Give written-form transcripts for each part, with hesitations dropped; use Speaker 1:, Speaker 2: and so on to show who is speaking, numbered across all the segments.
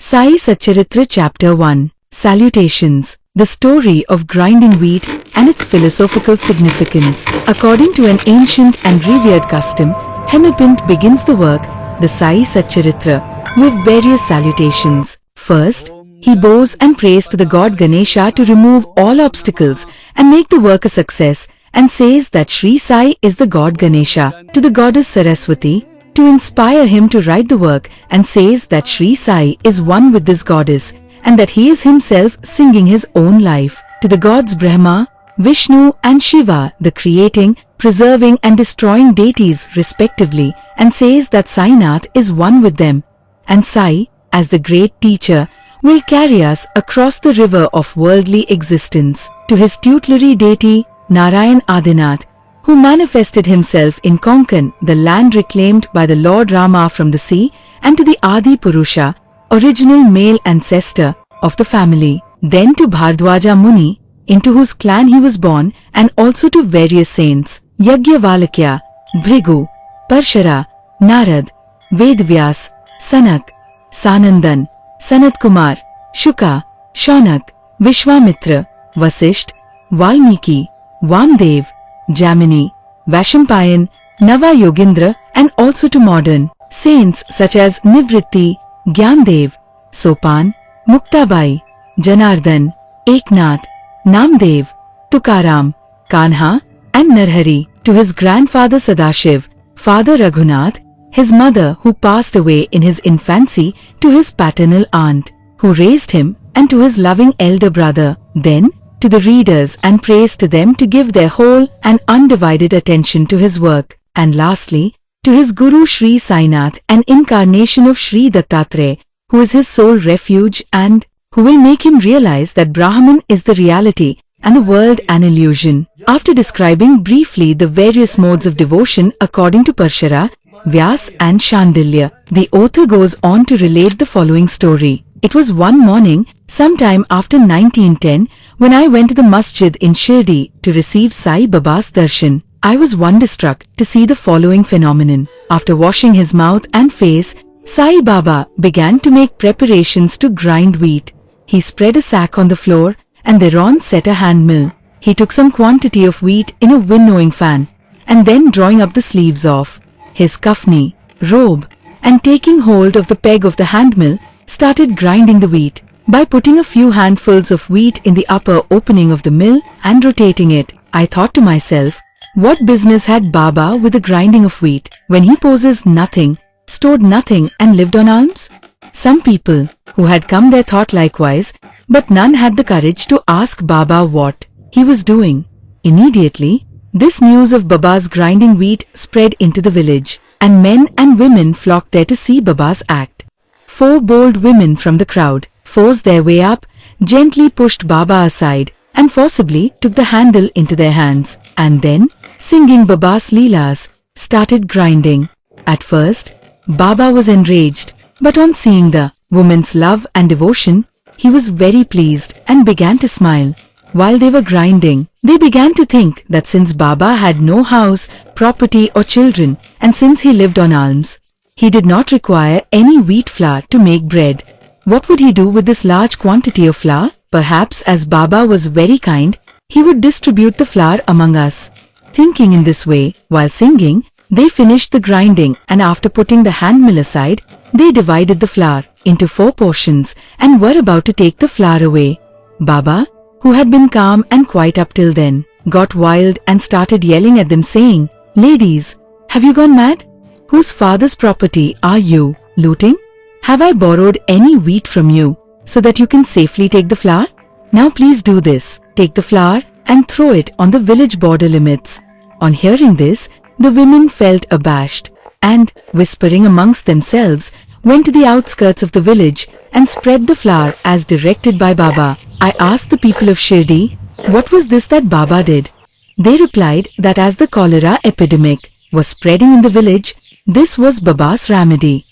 Speaker 1: Sai Satcharitra Chapter 1. Salutations. The story of grinding wheat and its philosophical significance. According to an ancient and revered custom, Hemipint begins the work, the Sai Satcharitra, with various salutations. First, he bows and prays to the god Ganesha to remove all obstacles and make the work a success, and says that Shirdi Sai is the god Ganesha. To the goddess Saraswati, to inspire him to write the work, and says that Shirdi Sai is one with this goddess, and that he is himself singing his own life. To the gods Brahma, Vishnu and Shiva, the creating, preserving and destroying deities respectively, and says that Sainath is one with them. And Sai, as the great teacher, will carry us across the river of worldly existence. To his tutelary deity, Narayan Adinath, who manifested himself in Konkan, the land reclaimed by the Lord Rama from the sea, and to the Adi Purusha, original male ancestor of the family. Then to Bhardwaja Muni, into whose clan he was born, and also to various saints, Yajnavalkya, Bhrigu, Parshara, Narad, Vedvyas, Sanak, Sanandan, Sanat Kumar, Shuka, Shaunak, Vishwamitra, Vasisht, Valmiki, Vamdev, Jamini, Vashampayan, Nava Yogindra, and also to modern saints such as Nivritti, Gyandev, Sopan, Muktabai, Janardhan, Eknath, Namdev, Tukaram, Kanha, and Narhari. To his grandfather Sadashiv, father Raghunath, his mother who passed away in his infancy, to his paternal aunt who raised him, and to his loving elder brother. Then to the readers, and praise to them to give their whole and undivided attention to his work. And lastly, to his Guru Shri Sainath, an incarnation of Shri Dattatreya, who is his sole refuge and who will make him realize that Brahman is the reality and the world an illusion. After describing briefly the various modes of devotion according to Parshara, Vyas and Shandilya, the author goes on to relate the following story. It was one morning, sometime after 1910, when I went to the masjid in Shirdi to receive Sai Baba's darshan. I was wonderstruck to see the following phenomenon. After washing his mouth and face, Sai Baba began to make preparations to grind wheat. He spread a sack on the floor and thereon set a hand mill. He took some quantity of wheat in a winnowing fan, and then drawing up the sleeves of his kafni, robe, and taking hold of the peg of the hand mill, started grinding the wheat. By putting a few handfuls of wheat in the upper opening of the mill and rotating it, I thought to myself, what business had Baba with the grinding of wheat, when he possessed nothing, stored nothing and lived on alms? Some people who had come there thought likewise, but none had the courage to ask Baba what he was doing. Immediately, this news of Baba's grinding wheat spread into the village, and men and women flocked there to see Baba's act. 4 bold women from the crowd forced their way up, gently pushed Baba aside, and forcibly took the handle into their hands, and then, singing Baba's leelas, started grinding. At first, Baba was enraged, but on seeing the women's love and devotion, he was very pleased and began to smile. While they were grinding, they began to think that since Baba had no house, property or children, and since he lived on alms, he did not require any wheat flour to make bread. What would he do with this large quantity of flour? Perhaps as Baba was very kind, he would distribute the flour among us. Thinking in this way, while singing, they finished the grinding, and after putting the hand mill aside, they divided the flour into 4 portions and were about to take the flour away. Baba, who had been calm and quiet up till then, got wild and started yelling at them saying, "Ladies, have you gone mad? Whose father's property are you looting? Have I borrowed any wheat from you so that you can safely take the flour? Now please do this, take the flour and throw it on the village border limits." On hearing this, the women felt abashed and, whispering amongst themselves, went to the outskirts of the village and spread the flour as directed by Baba. I asked the people of Shirdi, what was this that Baba did? They replied that as the cholera epidemic was spreading in the village, this was Baba's remedy.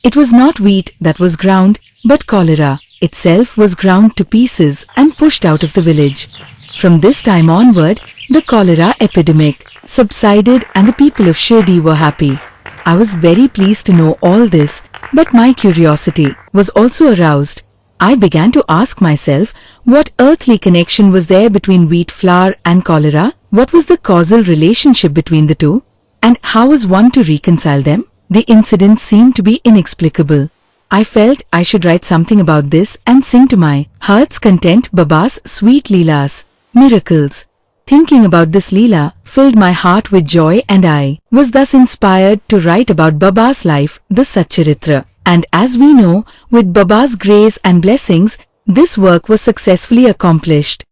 Speaker 1: It was not wheat that was ground, but cholera itself was ground to pieces and pushed out of the village. From this time onward, the cholera epidemic subsided and the people of Shirdi were happy. I was very pleased to know all this, but my curiosity was also aroused. I began to ask myself, what earthly connection was there between wheat flour and cholera? What was the causal relationship between the two? And how was one to reconcile them? The incident seemed to be inexplicable. I felt I should write something about this and sing to my heart's content Baba's sweet leelas, miracles. Thinking about this leela filled my heart with joy, and I was thus inspired to write about Baba's life, the Satcharitra. And as we know, with Baba's grace and blessings, this work was successfully accomplished.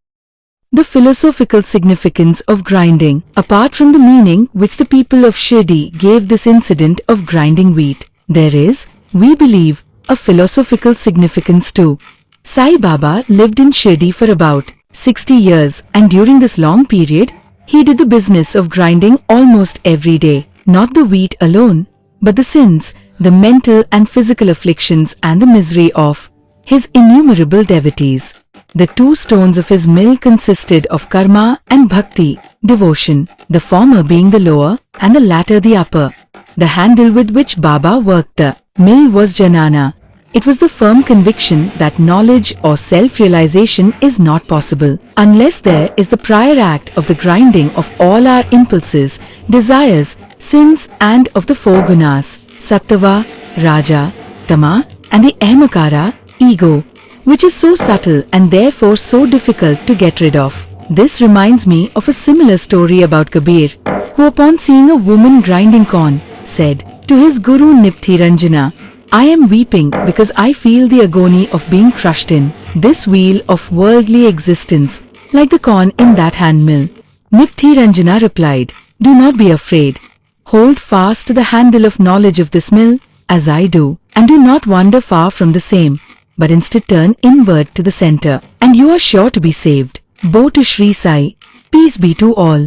Speaker 1: The philosophical significance of grinding. Apart from the meaning which the people of Shirdi gave this incident of grinding wheat, there is, we believe, a philosophical significance too. Sai Baba lived in Shirdi for about 60 years, and during this long period, he did the business of grinding almost every day. Not the wheat alone, but the sins, the mental and physical afflictions and the misery of his innumerable devotees. The two stones of his mill consisted of karma and bhakti, devotion, the former being the lower and the latter the upper. The handle with which Baba worked the mill was Janana. It was the firm conviction that knowledge or self-realization is not possible unless there is the prior act of the grinding of all our impulses, desires, sins, and of the four gunas, sattva, raja, tama, and the ahmakara, ego, which is so subtle and therefore so difficult to get rid of. This reminds me of a similar story about Kabir, who upon seeing a woman grinding corn, said to his guru Nipthiranjana, I am weeping because I feel the agony of being crushed in this wheel of worldly existence, like the corn in that handmill. Nipthiranjana replied, Do not be afraid. Hold fast to the handle of knowledge of this mill, as I do, and do not wander far from the same, but instead turn inward to the center, and you are sure to be saved. Bo to Shri Sai, peace be to all.